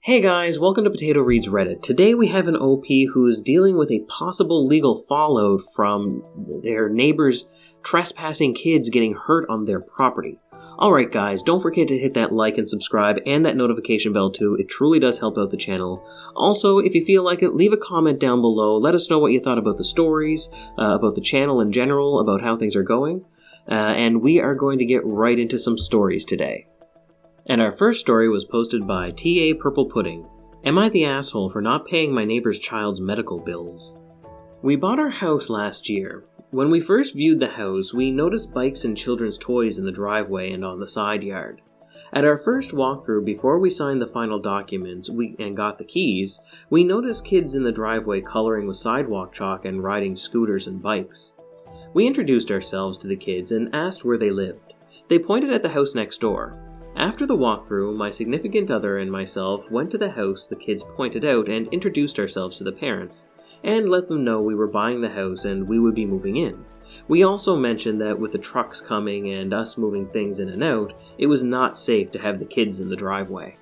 Hey guys, welcome to Potato Reads Reddit. Today we have an OP who is dealing with a possible legal fallout from their neighbors trespassing kids getting hurt on their property. Alright guys, don't forget to hit that like and subscribe and that notification bell too, it truly does help out the channel. Also, if you feel like it, leave a comment down below, let us know what you thought about the stories, about the channel in general, about how things are going, and we are going to get right into some stories today. And our first story was posted by T.A. Purple Pudding. Am I the asshole for not paying my neighbor's child's medical bills? We bought our house last year. When we first viewed the house, we noticed bikes and children's toys in the driveway and on the side yard. At our first walkthrough, before we signed the final documents and got the keys, we noticed kids in the driveway coloring with sidewalk chalk and riding scooters and bikes. We introduced ourselves to the kids and asked where they lived. They pointed at the house next door. After the walkthrough, my significant other and myself went to the house the kids pointed out and introduced ourselves to the parents, and let them know we were buying the house and we would be moving in. We also mentioned that with the trucks coming and us moving things in and out, it was not safe to have the kids in the driveway.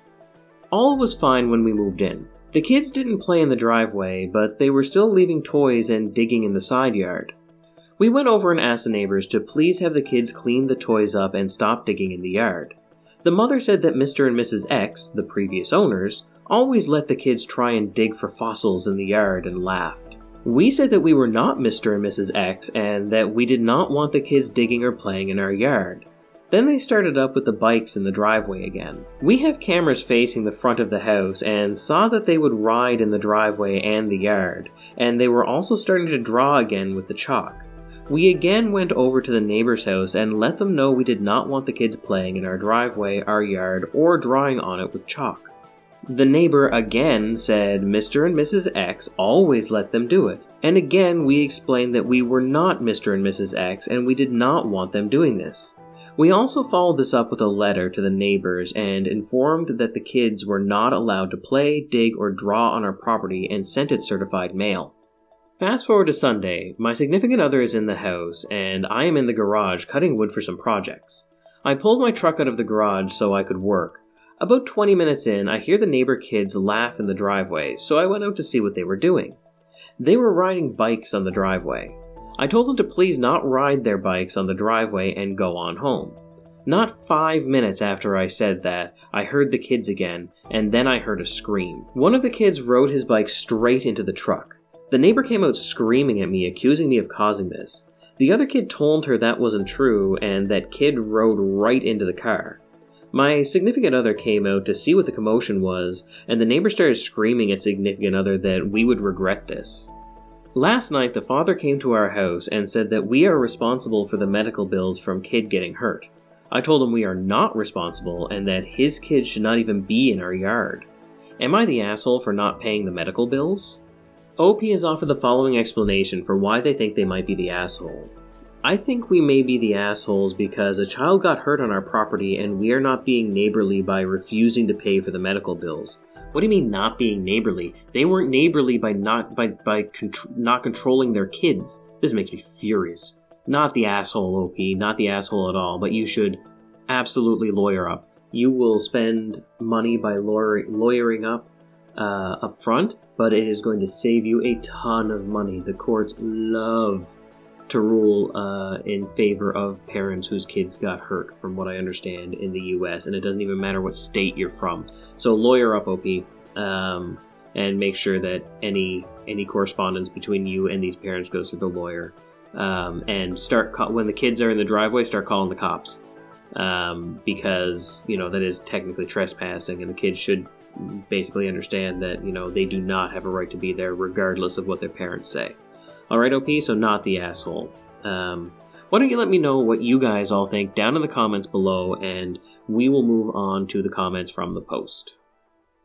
All was fine when we moved in. The kids didn't play in the driveway, but they were still leaving toys and digging in the side yard. We went over and asked the neighbors to please have the kids clean the toys up and stop digging in the yard. The mother said that Mr. and Mrs. X, the previous owners, always let the kids try and dig for fossils in the yard and laughed. We said that we were not Mr. and Mrs. X and that we did not want the kids digging or playing in our yard. Then they started up with the bikes in the driveway again. We have cameras facing the front of the house and saw that they would ride in the driveway and the yard, and they were also starting to draw again with the chalk. We again went over to the neighbor's house and let them know we did not want the kids playing in our driveway, our yard, or drawing on it with chalk. The neighbor again said Mr. and Mrs. X always let them do it, and again we explained that we were not Mr. and Mrs. X and we did not want them doing this. We also followed this up with a letter to the neighbors and informed that the kids were not allowed to play, dig, or draw on our property and sent it certified mail. Fast forward to Sunday, my significant other is in the house, and I am in the garage cutting wood for some projects. I pulled my truck out of the garage so I could work. About 20 minutes in, I hear the neighbor kids laugh in the driveway, so I went out to see what they were doing. They were riding bikes on the driveway. I told them to please not ride their bikes on the driveway and go on home. Not 5 minutes after I said that, I heard the kids again, and then I heard a scream. One of the kids rode his bike straight into the truck. The neighbor came out screaming at me, accusing me of causing this. The other kid told her that wasn't true, and that kid rode right into the car. My significant other came out to see what the commotion was, and the neighbor started screaming at significant other that we would regret this. Last night, the father came to our house and said that we are responsible for the medical bills from kid getting hurt. I told him we are not responsible, and that his kid should not even be in our yard. Am I the asshole for not paying the medical bills? OP has offered the following explanation for why they think they might be the asshole. I think we may be the assholes because a child got hurt on our property and we are not being neighborly by refusing to pay for the medical bills. What do you mean not being neighborly? They weren't neighborly by not controlling their kids. This makes me furious. Not the asshole, OP, not the asshole at all, but you should absolutely lawyer up. You will spend money by lawyering up front, but it is going to save you a ton of money. The courts love to rule in favor of parents whose kids got hurt, from what I understand, in the US, and it doesn't even matter what state you're from. So lawyer up, OP, and make sure that any correspondence between you and these parents goes to the lawyer. And when the kids are in the driveway, start calling the cops, because that is technically trespassing, and the kids should basically understand that, they do not have a right to be there regardless of what their parents say. Alright, OP, so not the asshole. Why don't you let me know what you guys all think down in the comments below, and we will move on to the comments from the post.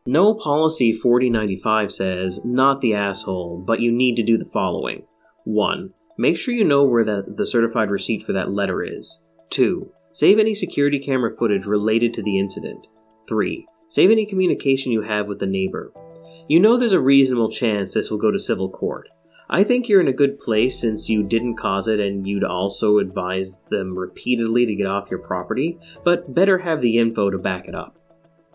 No Policy 4095 says, not the asshole, but you need to do the following. 1. Make sure you know where the certified receipt for that letter is. 2. Save any security camera footage related to the incident. 3. Save any communication you have with the neighbor. You know there's a reasonable chance this will go to civil court. I think you're in a good place since you didn't cause it and you'd also advise them repeatedly to get off your property, but better have the info to back it up.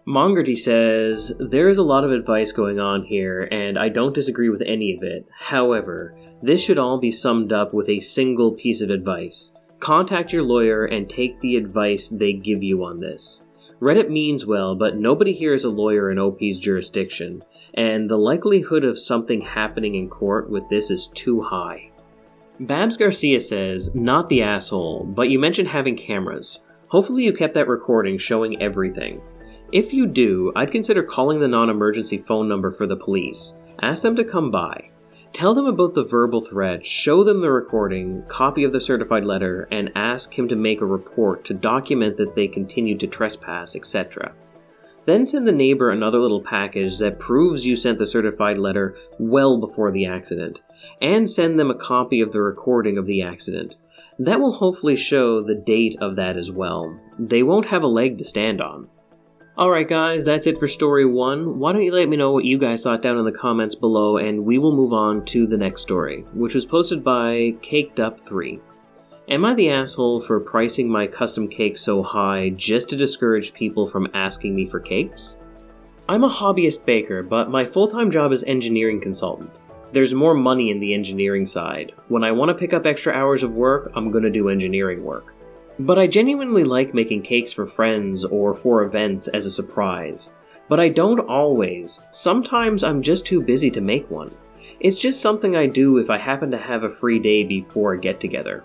Mongerty says, there is a lot of advice going on here, and I don't disagree with any of it. However, this should all be summed up with a single piece of advice. Contact your lawyer and take the advice they give you on this. Reddit means well, but nobody here is a lawyer in OP's jurisdiction, and the likelihood of something happening in court with this is too high. Babs Garcia says, not the asshole, but you mentioned having cameras. Hopefully you kept that recording showing everything. If you do, I'd consider calling the non-emergency phone number for the police. Ask them to come by. Tell them about the verbal threat, show them the recording, copy of the certified letter, and ask him to make a report to document that they continued to trespass, etc. Then send the neighbor another little package that proves you sent the certified letter well before the accident, and send them a copy of the recording of the accident. That will hopefully show the date of that as well. They won't have a leg to stand on. Alright guys, that's it for story 1. Why don't you let me know what you guys thought down in the comments below, and we will move on to the next story, which was posted by CakedUp3. Am I the asshole for pricing my custom cake so high just to discourage people from asking me for cakes? I'm a hobbyist baker, but my full-time job is engineering consultant. There's more money in the engineering side. When I want to pick up extra hours of work, I'm going to do engineering work. But I genuinely like making cakes for friends or for events as a surprise. But I don't always. Sometimes I'm just too busy to make one. It's just something I do if I happen to have a free day before a get-together.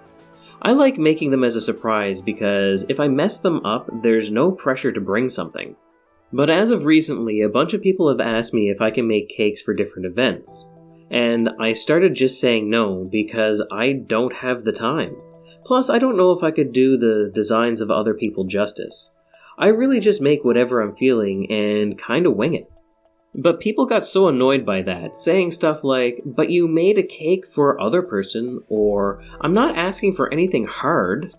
I like making them as a surprise because if I mess them up, there's no pressure to bring something. But as of recently, a bunch of people have asked me if I can make cakes for different events. And I started just saying no because I don't have the time. Plus, I don't know if I could do the designs of other people justice. I really just make whatever I'm feeling and kinda wing it. But people got so annoyed by that, saying stuff like, but you made a cake for other person, or I'm not asking for anything hard.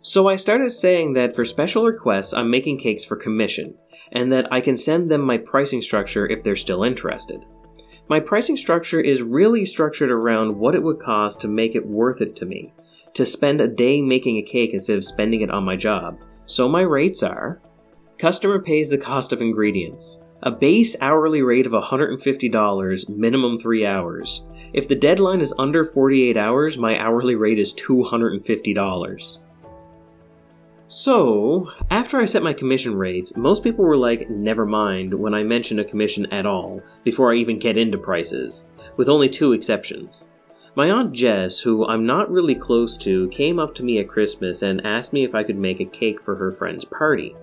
So I started saying that for special requests I'm making cakes for commission, and that I can send them my pricing structure if they're still interested. My pricing structure is really structured around what it would cost to make it worth it to me, to spend a day making a cake instead of spending it on my job. So my rates are: customer pays the cost of ingredients, a base hourly rate of $150, minimum 3 hours. If the deadline is under 48 hours, my hourly rate is $250. So, after I set my commission rates, most people were like, never mind, when I mention a commission at all, before I even get into prices, with only 2 exceptions. My Aunt Jess, who I'm not really close to, came up to me at Christmas and asked me if I could make a cake for her friend's party.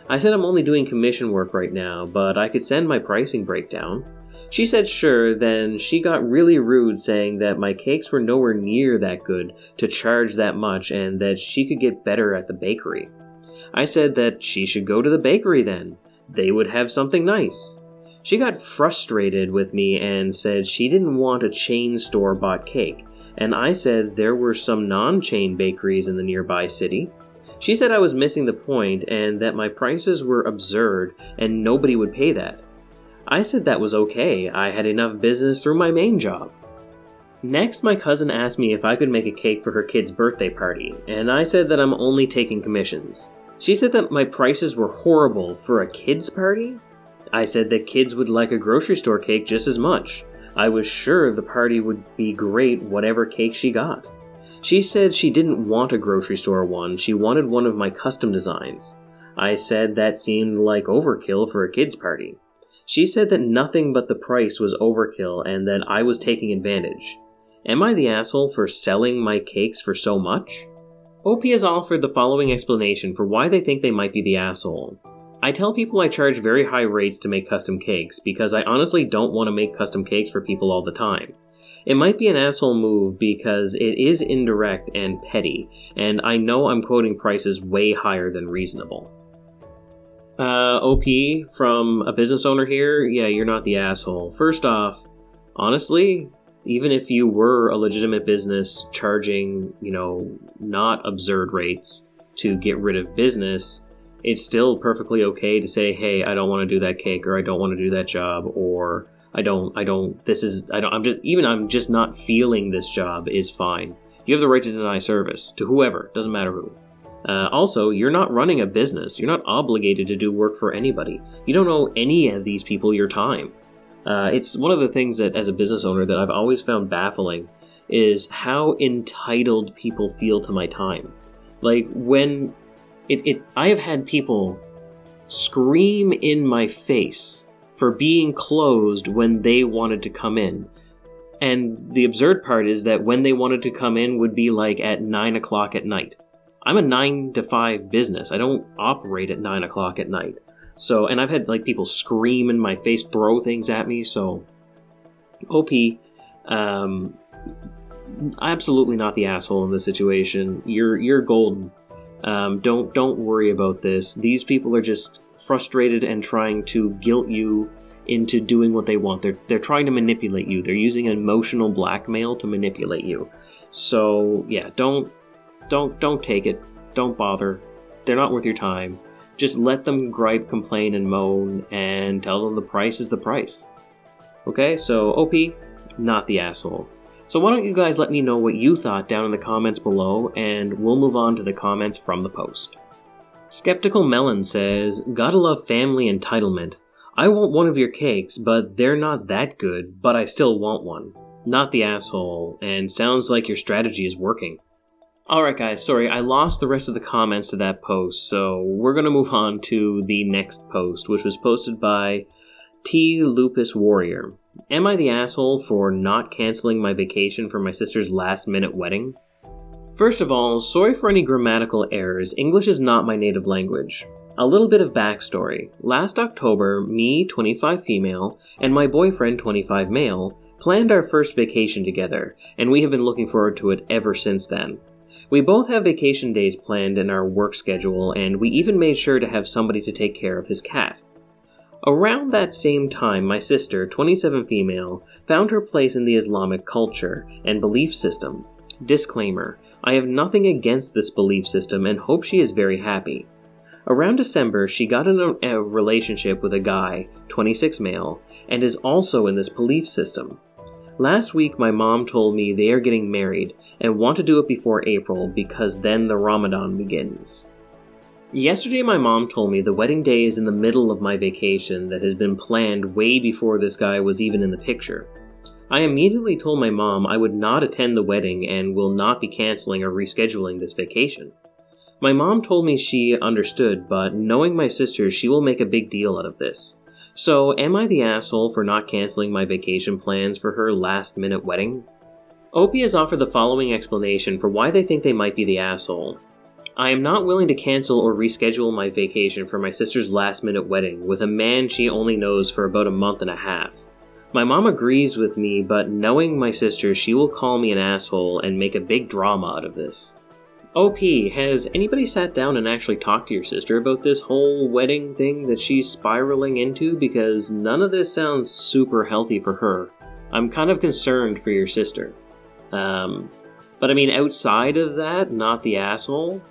I said I'm only doing commission work right now, but I could send my pricing breakdown. She said sure, then she got really rude saying that my cakes were nowhere near that good to charge that much and that she could get better at the bakery. I said that she should go to the bakery then. They would have something nice. She got frustrated with me and said she didn't want a chain store-bought cake, and I said there were some non-chain bakeries in the nearby city. She said I was missing the point and that my prices were absurd and nobody would pay that. I said that was okay, I had enough business through my main job. Next, my cousin asked me if I could make a cake for her kid's birthday party, and I said that I'm only taking commissions. She said that my prices were horrible for a kid's party? I said that kids would like a grocery store cake just as much. I was sure the party would be great whatever cake she got. She said she didn't want a grocery store one, she wanted one of my custom designs. I said that seemed like overkill for a kid's party. She said that nothing but the price was overkill and that I was taking advantage. Am I the asshole for selling my cakes for so much? OP has offered the following explanation for why they think they might be the asshole. I tell people I charge very high rates to make custom cakes because I honestly don't want to make custom cakes for people all the time. It might be an asshole move because it is indirect and petty, and I know I'm quoting prices way higher than reasonable. OP, from a business owner here, yeah, you're not the asshole. First off, honestly, even if you were a legitimate business charging, not absurd rates to get rid of business, it's still perfectly okay to say, hey, I don't want to do that cake, or I don't want to do that job, or I'm just not feeling this job is fine. You have the right to deny service to whoever, doesn't matter who. Also, you're not running a business. You're not obligated to do work for anybody. You don't owe any of these people your time. It's one of the things that, as a business owner, that I've always found baffling is how entitled people feel to my time. Like, when I have had people scream in my face for being closed when they wanted to come in. And the absurd part is that when they wanted to come in would be like at 9 o'clock at night. I'm a 9 to 5 business. I don't operate at 9 o'clock at night. So, and I've had like people scream in my face, throw things at me. So, OP, absolutely not the asshole in this situation. You're golden. Don't worry about this. These people are just frustrated and trying to guilt you into doing what they want. They're trying to manipulate you. They're using emotional blackmail to manipulate you. So yeah, don't take it. Don't bother. They're not worth your time. Just let them gripe, complain, and moan, and tell them the price is the price. Okay, so OP, not the asshole. So why don't you guys let me know what you thought down in the comments below, and we'll move on to the comments from the post. Skeptical Melon says, "Gotta love family entitlement. I want one of your cakes, but they're not that good, but I still want one. Not the asshole, and sounds like your strategy is working." Alright guys, sorry, I lost the rest of the comments to that post, so we're gonna move on to the next post, which was posted by T. Lupus Warrior. Am I the asshole for not canceling my vacation for my sister's last-minute wedding? First of all, sorry for any grammatical errors. English is not my native language. A little bit of backstory. Last October, me, 25 female, and my boyfriend, 25 male, planned our first vacation together, and we have been looking forward to it ever since then. We both have vacation days planned in our work schedule, and we even made sure to have somebody to take care of his cat. Around that same time, my sister, 27 female, found her place in the Islamic culture and belief system. Disclaimer, I have nothing against this belief system and hope she is very happy. Around December, she got in a relationship with a guy, 26 male, and is also in this belief system. Last week, my mom told me they are getting married and want to do it before April because then the Ramadan begins. Yesterday, my mom told me the wedding day is in the middle of my vacation that has been planned way before this guy was even in the picture. I immediately told my mom I would not attend the wedding and will not be canceling or rescheduling this vacation. My mom told me she understood, but knowing my sister, she will make a big deal out of this. So, am I the asshole for not canceling my vacation plans for her last-minute wedding? Opie has offered the following explanation for why they think they might be the asshole. I am not willing to cancel or reschedule my vacation for my sister's last-minute wedding with a man she only knows for about a month and a half. My mom agrees with me, but knowing my sister, she will call me an asshole and make a big drama out of this. OP, has anybody sat down and actually talked to your sister about this whole wedding thing that she's spiraling into? Because none of this sounds super healthy for her. I'm kind of concerned for your sister. But I mean, outside of that, not the asshole.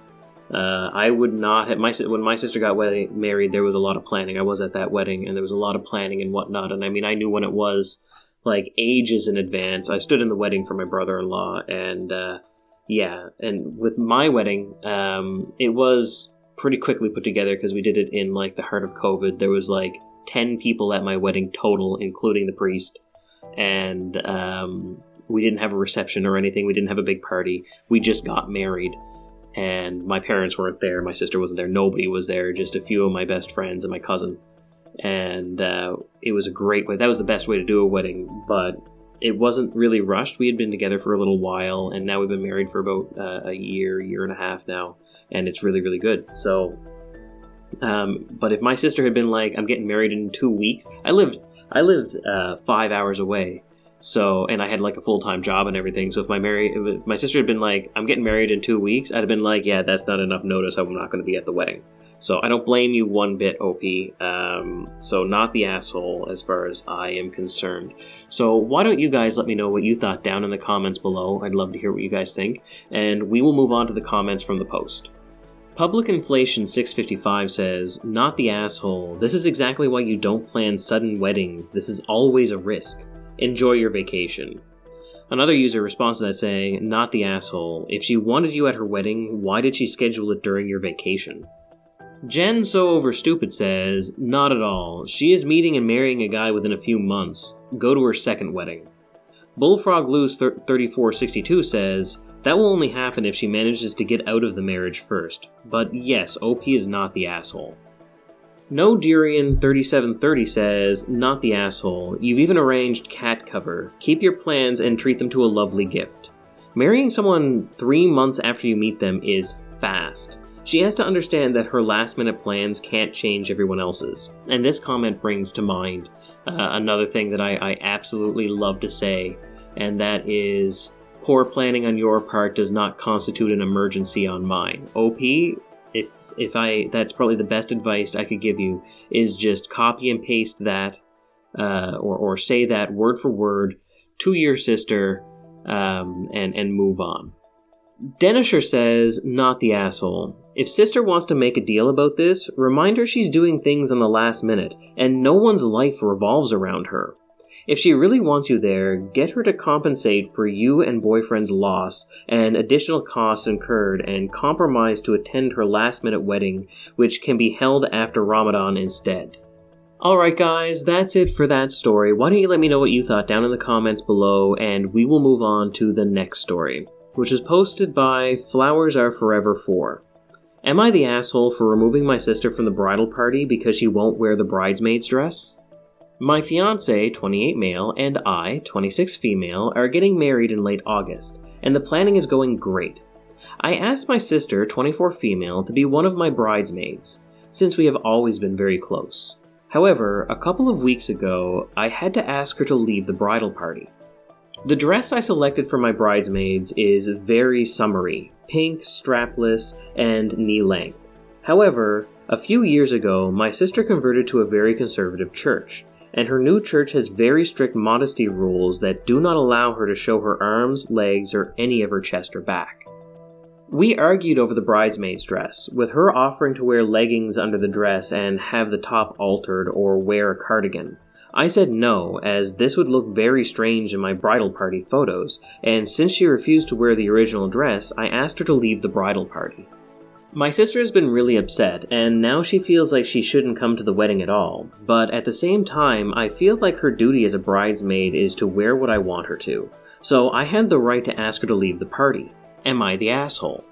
I would not have, when my sister got married, there was a lot of planning. I was at that wedding, and there was a lot of planning and whatnot, and I mean, I knew when it was, like, ages in advance. I stood in the wedding for my brother-in-law, and, yeah, and with my wedding, it was pretty quickly put together, because we did it in, like, the heart of COVID. There was, like, 10 people at my wedding total, including the priest, and, we didn't have a reception or anything. We didn't have a big party. We just got married. And my parents weren't there, my sister wasn't there, nobody was there, just a few of my best friends and my cousin. And it was a great way. That was the best way to do a wedding, but it wasn't really rushed. We had been together for a little while, and now we've been married for about a year and a half now, and it's really, really good. So, but if my sister had been like, I'm getting married in 2 weeks, I lived 5 hours away. So, and I had like a full-time job and everything. So if my sister had been like, I'm getting married in 2 weeks, I'd have been like, yeah, that's not enough notice. I'm not going to be at the wedding. So I don't blame you one bit, OP. So not the asshole as far as I am concerned. So why don't you guys let me know what you thought down in the comments below. I'd love to hear what you guys think. And we will move on to the comments from the post. Public Inflation 655 says, not the asshole. This is exactly why you don't plan sudden weddings. This is always a risk. Enjoy your vacation. Another user responds to that saying, not the asshole. If she wanted you at her wedding, why did she schedule it during your vacation? Jen So Over Stupid says, not at all. She is meeting and marrying a guy within a few months. Go to her second wedding. Bullfrog Loose 3462 says, that will only happen if she manages to get out of the marriage first. But yes, OP is not the asshole. No Durian 3730 says, not the asshole. You've even arranged cat cover. Keep your plans and treat them to a lovely gift. Marrying someone 3 months after you meet them is fast. She has to understand that her last-minute plans can't change everyone else's. And this comment brings to mind another thing that I absolutely love to say, and that is, poor planning on your part does not constitute an emergency on mine. OP, that's probably the best advice I could give you, is just copy and paste that, or say that word for word to your sister, and move on. Denisher says, not the asshole. If sister wants to make a deal about this, remind her she's doing things on the last minute, and no one's life revolves around her. If she really wants you there, get her to compensate for you and boyfriend's loss and additional costs incurred and compromise to attend her last-minute wedding, which can be held after Ramadan instead. Alright guys, that's it for that story. Why don't you let me know what you thought down in the comments below, and we will move on to the next story, which is posted by Flowers Are Forever 4. Am I the asshole for removing my sister from the bridal party because she won't wear the bridesmaid's dress? My fiancé, 28 male, and I, 26 female, are getting married in late August, and the planning is going great. I asked my sister, 24 female, to be one of my bridesmaids, since we have always been very close. However, a couple of weeks ago, I had to ask her to leave the bridal party. The dress I selected for my bridesmaids is very summery, pink, strapless, and knee-length. However, a few years ago, my sister converted to a very conservative church, and her new church has very strict modesty rules that do not allow her to show her arms, legs, or any of her chest or back. We argued over the bridesmaid's dress, with her offering to wear leggings under the dress and have the top altered or wear a cardigan. I said no, as this would look very strange in my bridal party photos, and since she refused to wear the original dress, I asked her to leave the bridal party. My sister has been really upset, and now she feels like she shouldn't come to the wedding at all, but at the same time, I feel like her duty as a bridesmaid is to wear what I want her to, so I had the right to ask her to leave the party. Am I the asshole?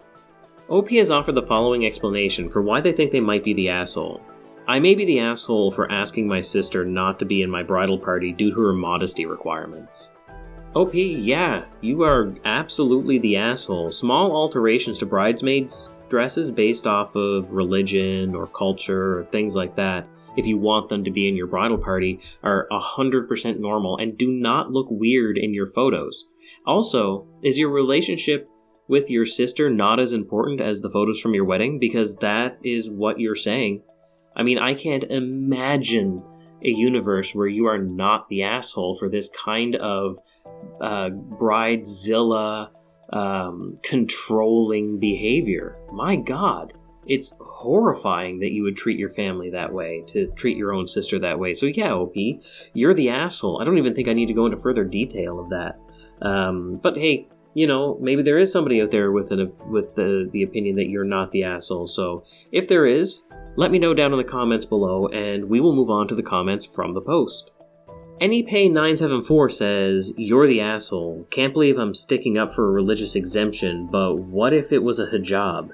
OP has offered the following explanation for why they think they might be the asshole. I may be the asshole for asking my sister not to be in my bridal party due to her modesty requirements. OP, yeah, you are absolutely the asshole. Small alterations to bridesmaids' dresses based off of religion or culture or things like that, if you want them to be in your bridal party, are 100% normal and do not look weird in your photos. Also, is your relationship with your sister not as important as the photos from your wedding? Because that is what you're saying. I mean, I can't imagine a universe where you are not the asshole for this kind of bridezilla controlling behavior. My God, it's horrifying that you would treat your family that way, to treat your own sister that way. So yeah, OP, you're the asshole. I don't even think I need to go into further detail of that. But hey, you know, maybe there is somebody out there with the opinion that you're not the asshole. So if there is, let me know down in the comments below, and we will move on to the comments from the post. AnyPay974 says, you're the asshole. Can't believe I'm sticking up for a religious exemption, but what if it was a hijab?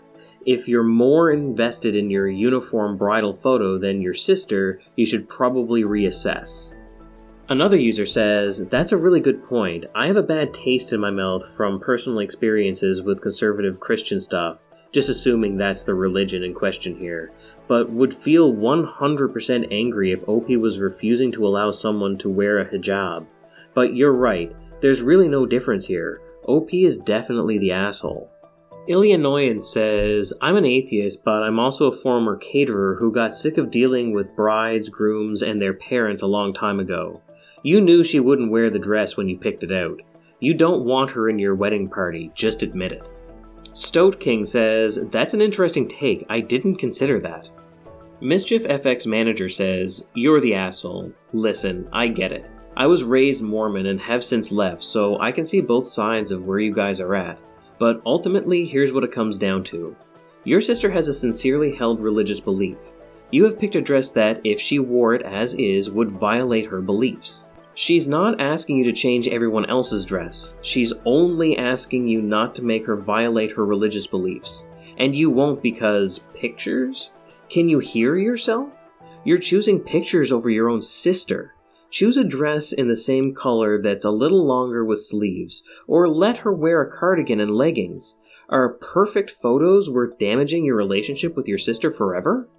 If you're more invested in your uniform bridal photo than your sister, you should probably reassess. Another user says, that's a really good point. I have a bad taste in my mouth from personal experiences with conservative Christian stuff, just assuming that's the religion in question here, but would feel 100% angry if OP was refusing to allow someone to wear a hijab. But you're right, there's really no difference here. OP is definitely the asshole. Illinoisan says, I'm an atheist, but I'm also a former caterer who got sick of dealing with brides, grooms, and their parents a long time ago. You knew she wouldn't wear the dress when you picked it out. You don't want her in your wedding party, just admit it. Stoat King says, that's an interesting take, I didn't consider that. Mischief FX Manager says, you're the asshole. Listen, I get it. I was raised Mormon and have since left, so I can see both sides of where you guys are at. But ultimately, here's what it comes down to. Your sister has a sincerely held religious belief. You have picked a dress that, if she wore it as is, would violate her beliefs. She's not asking you to change everyone else's dress. She's only asking you not to make her violate her religious beliefs. And you won't because pictures? Can you hear yourself? You're choosing pictures over your own sister. Choose a dress in the same color that's a little longer with sleeves, or let her wear a cardigan and leggings. Are perfect photos worth damaging your relationship with your sister forever?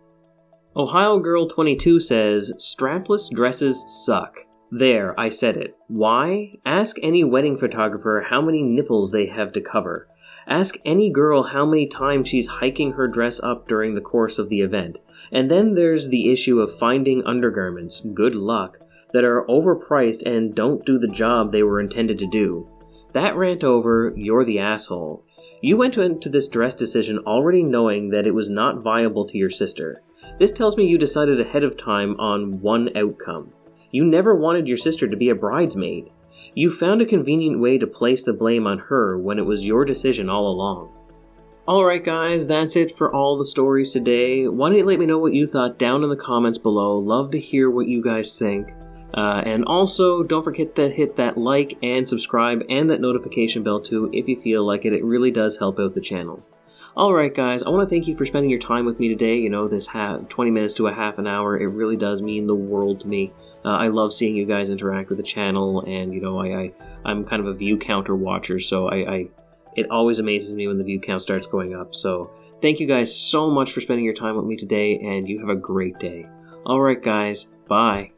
Ohio Girl 22 says, strapless dresses suck. There, I said it. Why? Ask any wedding photographer how many nipples they have to cover. Ask any girl how many times she's hiking her dress up during the course of the event. And then there's the issue of finding undergarments, good luck, that are overpriced and don't do the job they were intended to do. That rant over, you're the asshole. You went into this dress decision already knowing that it was not viable to your sister. This tells me you decided ahead of time on one outcome. You never wanted your sister to be a bridesmaid. You found a convenient way to place the blame on her when it was your decision all along. Alright guys, that's it for all the stories today. Why don't you let me know what you thought down in the comments below. Love to hear what you guys think. And also, don't forget to hit that like and subscribe and that notification bell too if you feel like it. It really does help out the channel. Alright guys, I want to thank you for spending your time with me today. You know, this 20 minutes to a half an hour, it really does mean the world to me. I love seeing you guys interact with the channel, and you know, I'm kind of a view counter watcher, so it always amazes me when the view count starts going up. So thank you guys so much for spending your time with me today, and you have a great day. Alright guys, bye.